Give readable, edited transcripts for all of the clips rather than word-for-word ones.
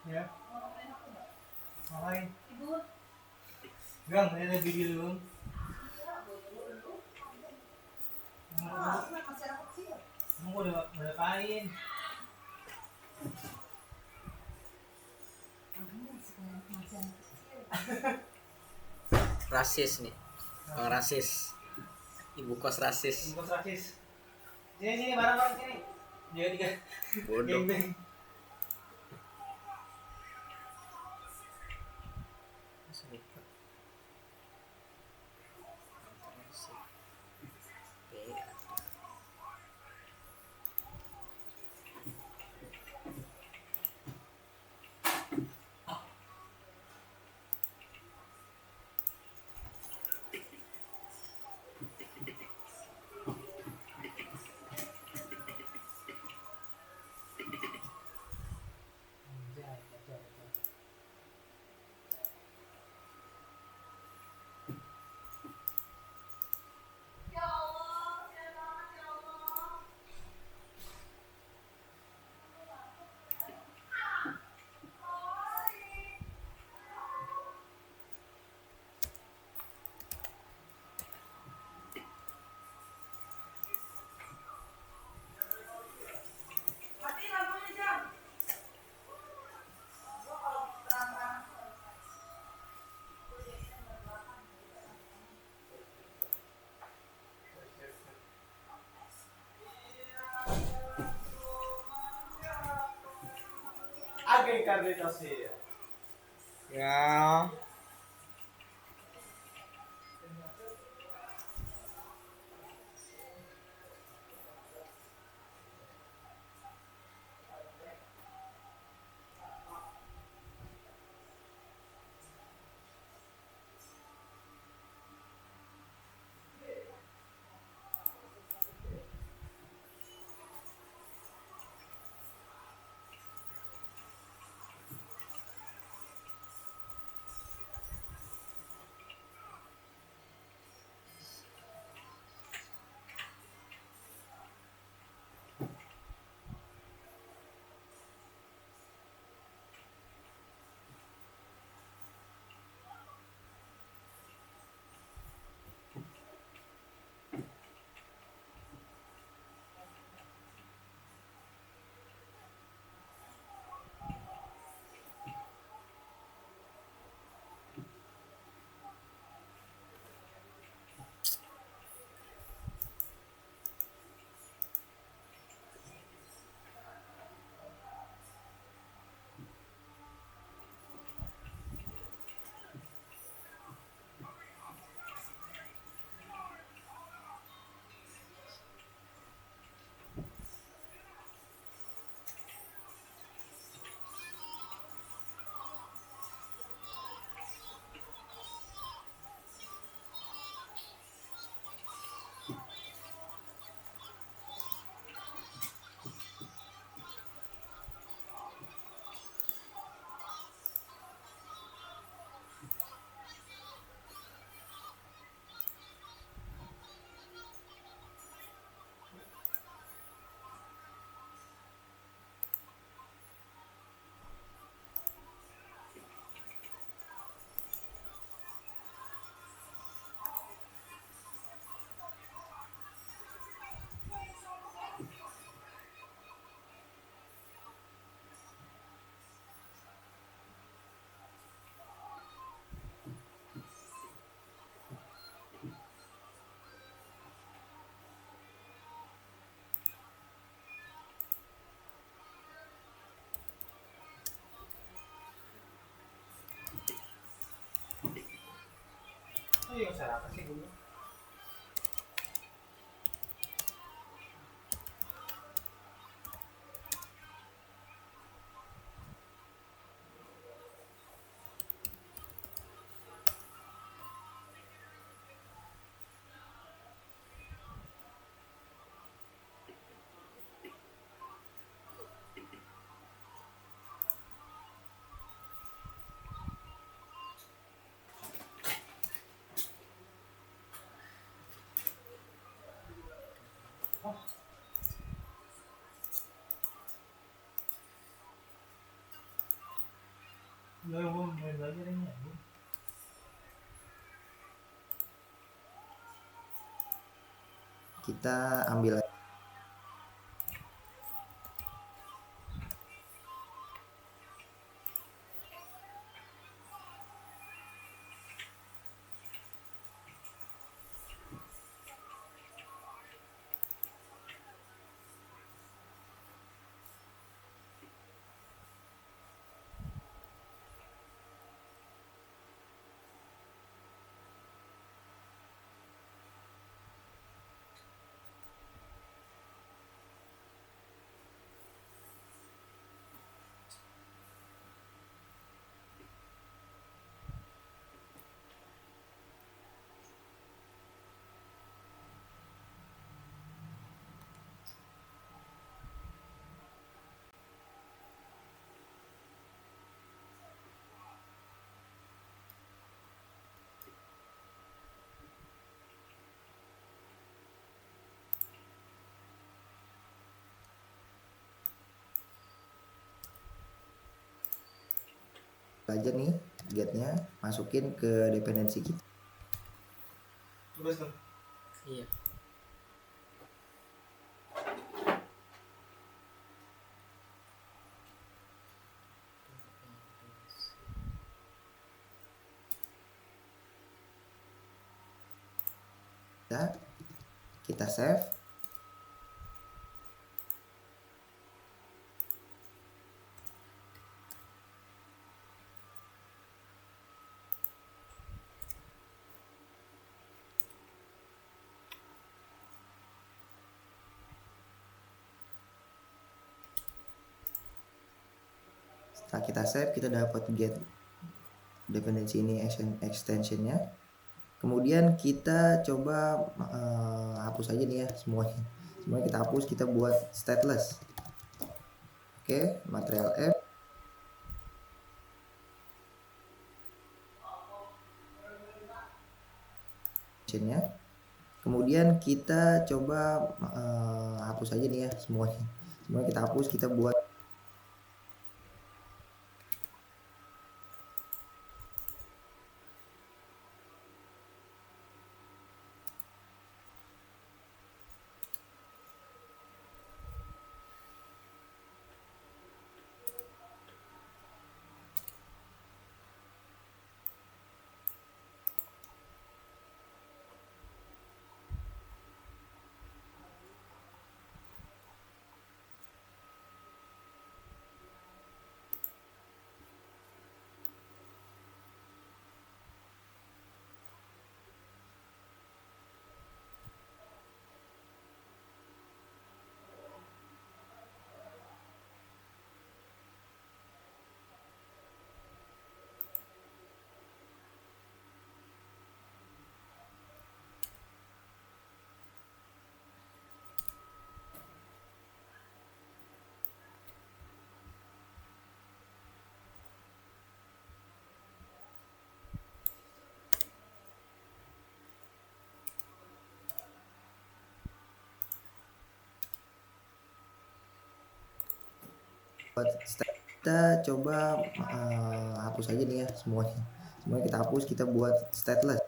Ya. Ngapain? Gang, ini video dulu. Kamu udah kain. Rasis nih. Bang rasis. Ibu kos rasis. Ibu kos rasis. Sini barang-barang sini. Dia tiga. Bodoh. Geng-geng. Agregabilidade. Ya. Yung sarap kasi dulu. Nggak, gua main belajar ini ya. Kita ambil aja nih getnya, masukin ke dependensi kita. Tugas kan. Iya. Kita save. Setelah kita save, kita dapat get dependensi ini extensionnya. Kemudian kita coba hapus aja nih ya semuanya kita hapus, kita buat stateless. Oke, material app extensionnya. Kemudian kita coba hapus aja nih ya semuanya kita hapus, kita buat kita coba hapus aja nih ya semuanya kita hapus, kita buat stateless.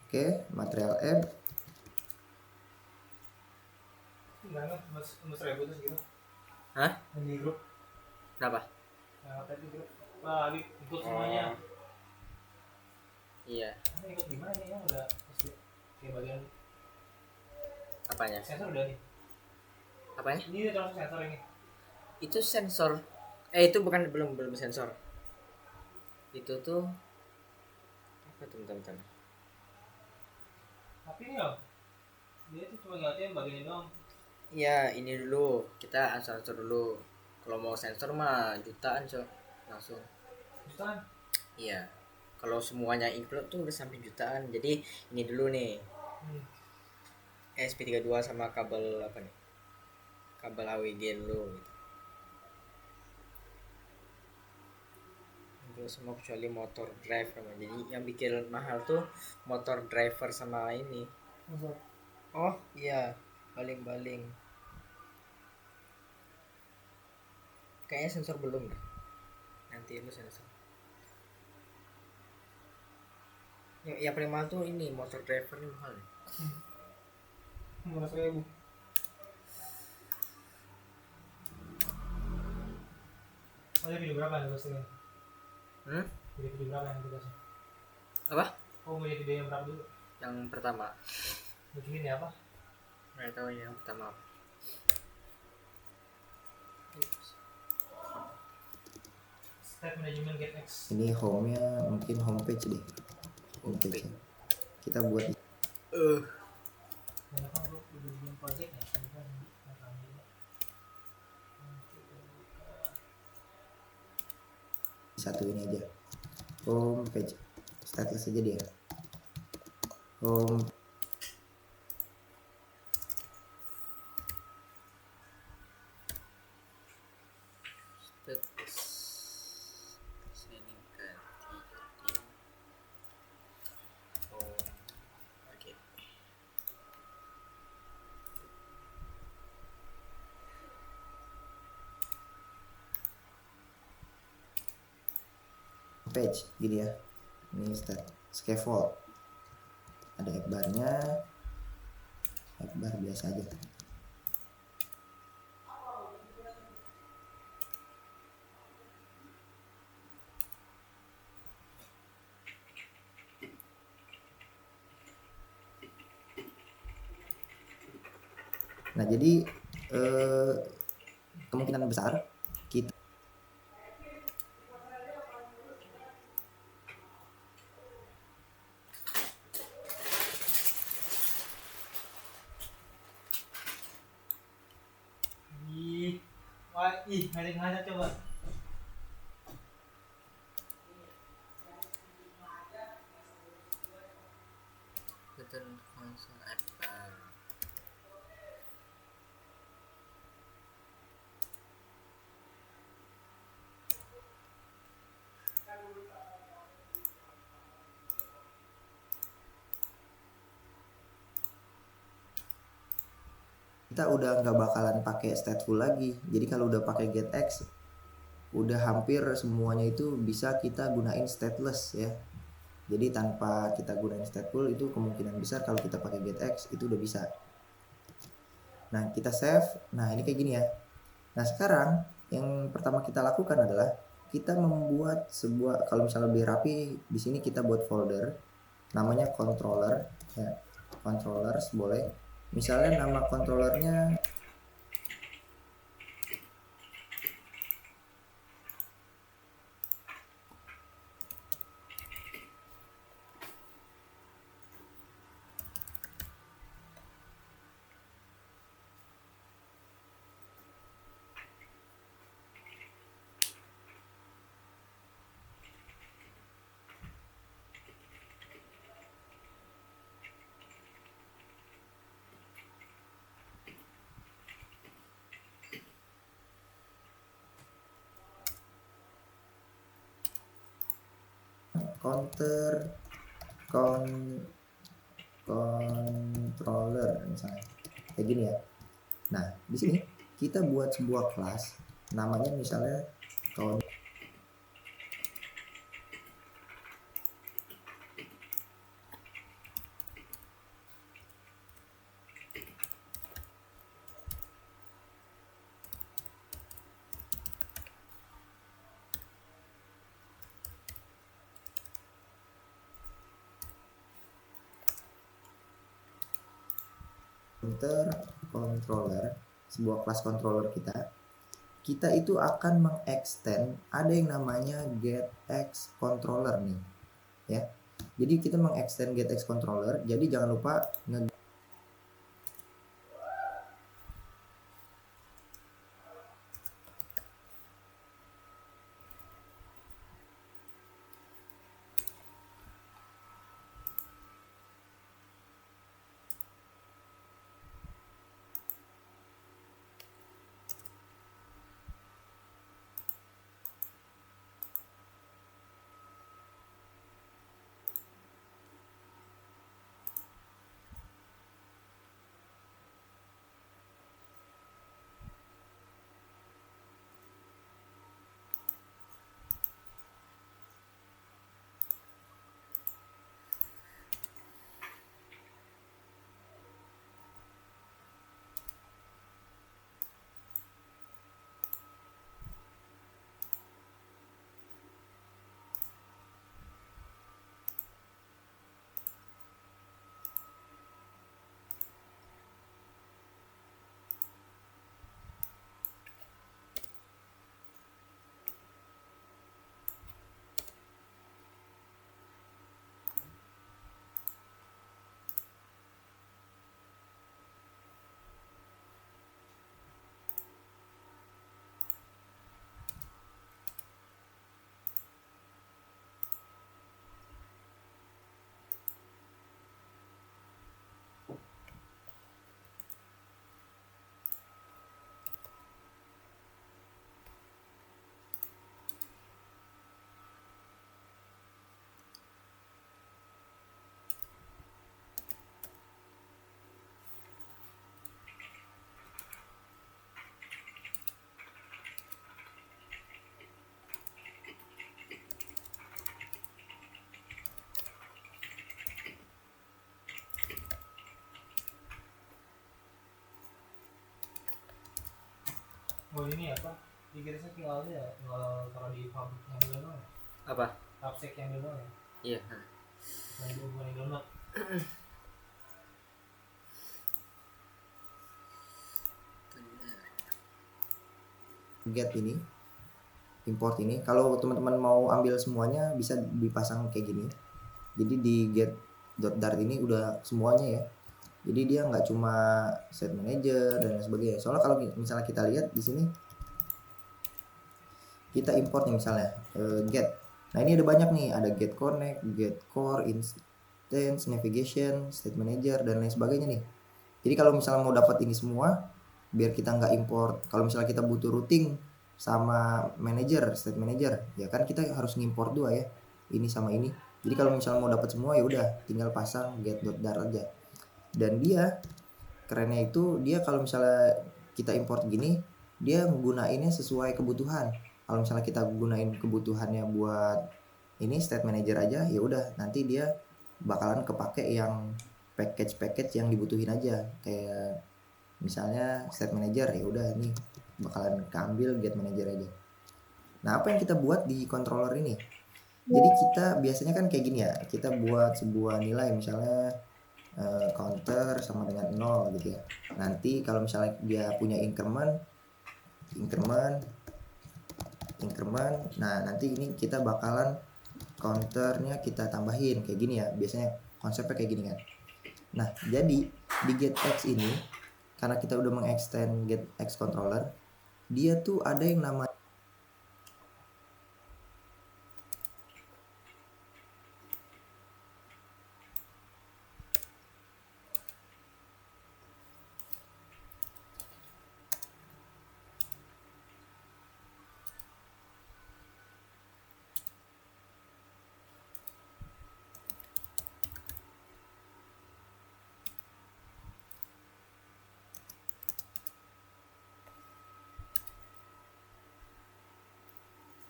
Oke, material app Enggak, mas ribu tuh segitu. Hah? Yang di grup. Kenapa? Yang apa itu grup? Wah, ikut semuanya. Iya. Ini ikut gimana nih? Yang udah pasti kayak bagian Apanya? sensor udah nih. Apanya? Ini udah termasuk sensor ini. Itu sensor. Itu bukan, belum sensor. Itu tuh apa tuh, bentar. Tapi ini loh, dia tuh cuma ngeliatin bagian ini doang. Iya, ini dulu. Kita ansur dulu. Kalau mau sensor mah jutaan, Cok. Langsung. Jutaan? Iya. Kalau semuanya include tuh udah sampai jutaan. Jadi ini dulu nih. SP32 sama kabel apa nih? Kabel AWG dulu gitu. Itu semua kecuali motor drive namanya. Jadi yang bikin mahal tuh motor driver sama ini. Oh iya, baling-baling. Kayaknya sensor belum deh. Nanti lu sensor. Ya paling mahal tuh ini motor driver ini mahal. Murah 1.000. Oh, dia video berapa yang tugasnya? Video berapa yang tugasnya? Apa? Oh, mau jadi video yang berapa dulu? Yang pertama. Begini ya apa? Nggak tahu yang pertama. Step manajemen GetX. Ini home-nya mungkin homepage deh. Homepage. Kita buat Kenapa gue udah bikin project ya? satu ini aja. Homepage. Stateless aja dia. Home. Page gini ya, ini scaffold, ada app barnya, app bar biasa aja. Nah jadi kemungkinan besar kita ngajak coba. Button console app bar. kita udah nggak bakalan pakai stateful lagi. Jadi kalau udah pakai GetX, udah hampir semuanya itu bisa kita gunain stateless ya. Jadi tanpa kita gunain stateful itu kemungkinan besar kalau kita pakai GetX itu udah bisa. Nah kita save. Nah ini kayak gini ya. Nah sekarang yang pertama kita lakukan adalah kita membuat sebuah, kalau misalnya lebih rapi, di sini kita buat folder namanya controller ya. Controllers boleh. Misalnya nama controllernya controller misalnya kayak gini ya. Nah di sini kita buat sebuah kelas namanya misalnya controller, sebuah kelas controller kita itu akan mengextend ada yang namanya getX controller nih ya. Jadi kita mengextend getX controller, jadi jangan lupa Oh ini apa? Dikirisnya tinggal aja ya, tinggal taruh di pabrik yang di download ya? Apa? Tapsec yang di download ya? Iya. Bukan di download. Get ini, import ini. Kalau teman-teman mau ambil semuanya bisa dipasang kayak gini. Jadi di get.dart ini udah semuanya ya. Jadi dia nggak cuma set manager dan lain sebagainya. Soalnya kalau misalnya kita lihat di sini kita import nih misalnya get. Nah ini ada banyak nih, ada get connect, get core, instance, navigation, state manager dan lain sebagainya nih. Jadi kalau misalnya mau dapat ini semua, biar kita nggak import. Kalau misalnya kita butuh routing sama manager, state manager, ya kan kita harus ngimport dua ya, ini sama ini. Jadi kalau misalnya mau dapat semua ya udah tinggal pasang get.dart aja. Dan dia kerennya itu dia kalau misalnya kita import gini, dia menggunainnya sesuai kebutuhan. Kalau misalnya kita gunain kebutuhannya buat ini state manager aja, ya udah nanti dia bakalan kepake yang package yang dibutuhin aja. Kayak misalnya state manager, ya udah nih bakalan keambil get manager aja. Nah, apa yang kita buat di controller ini? Jadi kita biasanya kan kayak gini ya, kita buat sebuah nilai misalnya counter sama dengan 0 gitu ya. Nanti kalau misalnya dia punya increment, nah nanti ini kita bakalan counternya kita tambahin kayak gini ya. Biasanya konsepnya kayak gini kan. Nah, jadi di getX ini karena kita udah mengextend getX controller, dia tuh ada yang namanya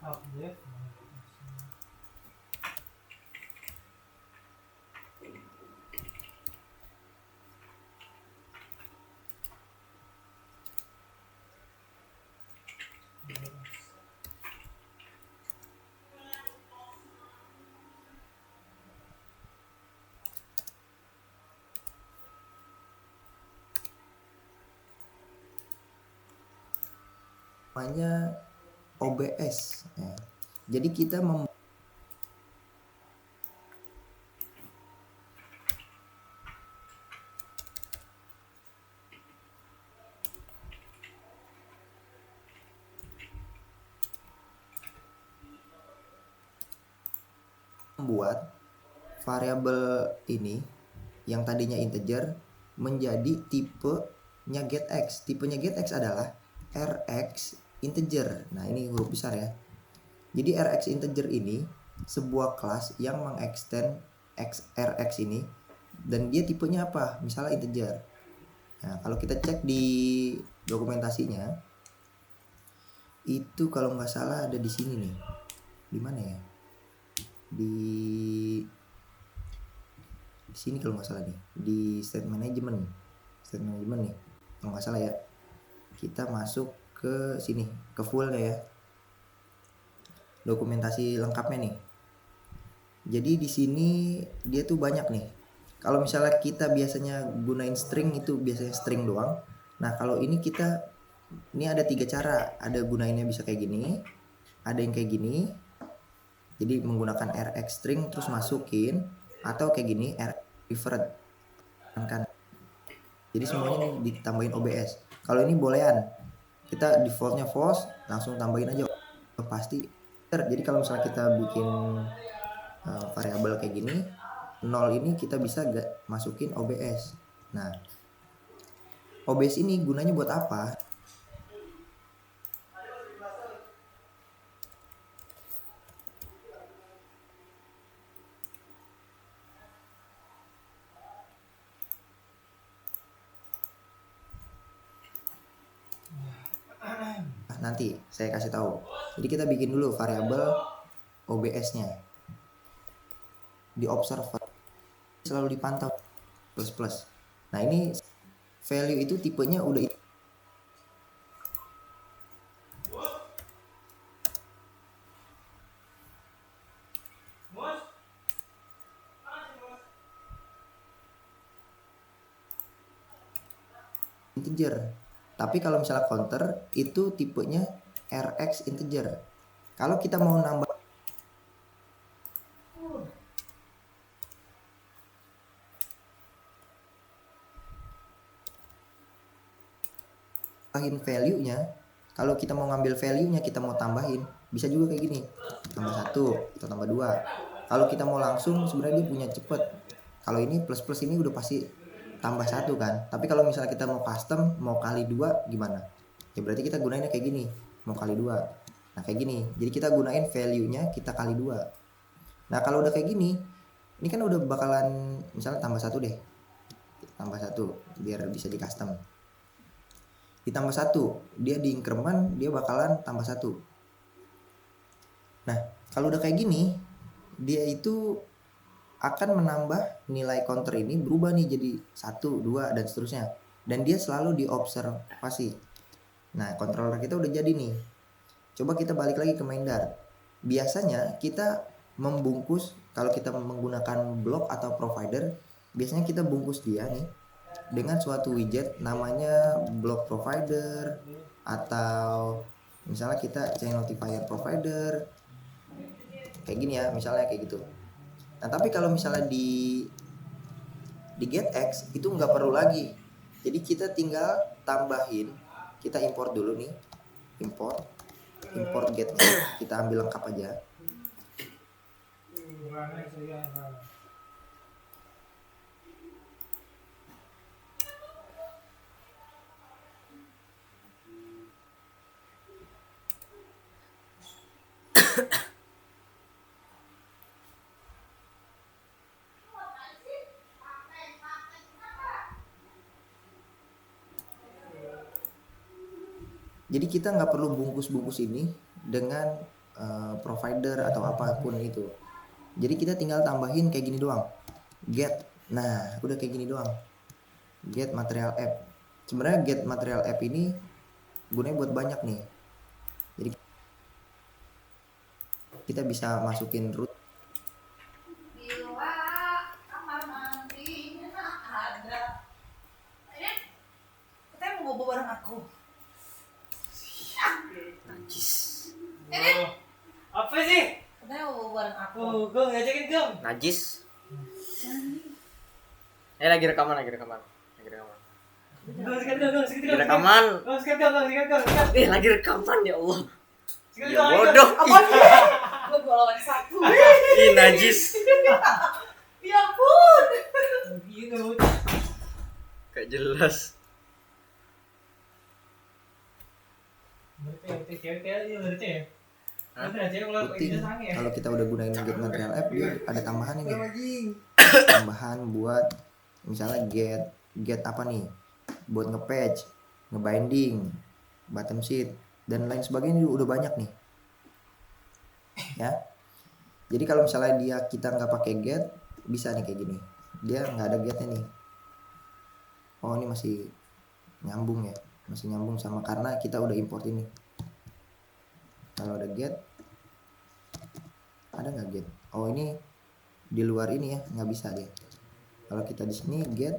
Update. OBS ya. Jadi kita membuat variabel ini yang tadinya integer menjadi tipenya getX. Tipenya getX adalah rx integer. Nah, ini huruf besar ya. Jadi rx integer ini sebuah kelas yang mengextend rx ini dan dia tipenya apa? Misalnya integer. Nah, kalau kita cek di dokumentasinya itu kalau nggak salah ada di sini nih. Di mana ya? Di sini kalau nggak salah nih, di state management nih kalau nggak salah ya. Kita masuk ke sini, ke fullnya ya, dokumentasi lengkapnya nih. Jadi di sini dia tuh banyak nih. Kalau misalnya kita biasanya gunain string itu biasanya string doang. Nah kalau ini ini ada 3 cara. Ada gunainnya bisa kayak gini, ada yang kayak gini. Jadi menggunakan rx string terus masukin, atau kayak gini revert kan. Jadi semuanya ini ditambahin OBS. Kalau ini boolean, kita defaultnya false, langsung tambahin aja pasti. Jadi kalau misalnya kita bikin variabel kayak gini 0 ini kita bisa masukin OBS. Nah, OBS ini gunanya buat apa? Nanti saya kasih tahu. Jadi kita bikin dulu variabel OBS-nya. Di observer selalu dipantau plus. Nah, ini value itu tipenya udah integer. Tapi kalau misalnya counter itu tipenya RX integer. Kalau kita mau nambah tambahin value-nya, kalau kita mau ngambil value-nya kita mau tambahin, bisa juga kayak gini, tambah 1 atau tambah 2. Kalau kita mau langsung sebenarnya dia punya cepet. Kalau ini plus plus ini udah pasti tambah 1 kan. Tapi kalau misalnya kita mau custom, mau kali 2 gimana? Ya berarti kita gunainnya kayak gini, mau kali 2. Nah kayak gini. Jadi kita gunain value-nya kita kali 2. Nah kalau udah kayak gini, ini kan udah bakalan misalnya tambah 1 deh. Tambah 1 biar bisa di custom. Ditambah 1, dia di increment dia bakalan tambah 1. Nah, kalau udah kayak gini, dia itu akan menambah nilai counter ini berubah nih jadi 1, 2 dan seterusnya. Dan dia selalu diobservasi. Nah, controller kita udah jadi nih. Coba kita balik lagi ke main Dart. Biasanya kita membungkus kalau kita menggunakan blok atau provider, biasanya kita bungkus dia nih dengan suatu widget namanya block provider atau misalnya kita chain notifier provider kayak gini ya, misalnya kayak gitu. Nah tapi kalau misalnya di getX itu nggak perlu lagi, jadi kita tinggal tambahin, kita import dulu nih, import getX, kita ambil lengkap aja. Jadi kita nggak perlu bungkus-bungkus ini dengan provider atau apapun itu. Jadi kita tinggal tambahin kayak gini doang. Get. Nah, udah kayak gini doang. Get material app. Sebenarnya get material app ini gunanya buat banyak nih. Jadi kita bisa masukin root. Kamar mandinya ada. Katanya mau bobo bareng aku. Najis. Apa sih? Katanya mau bobo bareng aku. Gong ngajakin Gong. Najis. Lagi rekaman. Gong sikat Gong. Lagi rekaman. Gong sikat Gong. Lagi rekaman ya Allah. Sikat Ya Gong. bodoh. Apa sih? Gue lawan satu. Ih najis. Ya ampun. Gitu. Gak jelas. Berarti cewek ya berarti ya. Hah? Penting kalau kita udah gunain get material app dia ada tambahan ini, tambahan buat misalnya get apa nih, buat nge-patch, nge-binding, bottom sheet dan lain sebagainya udah banyak nih ya. Jadi kalau misalnya kita nggak pakai get bisa nih kayak gini, dia nggak ada getnya nih. Oh ini masih nyambung ya, masih nyambung sama karena kita udah import ini. Kalau ada get, ada nggak get? Oh ini di luar ini ya, nggak bisa dia. Kalau kita di sini get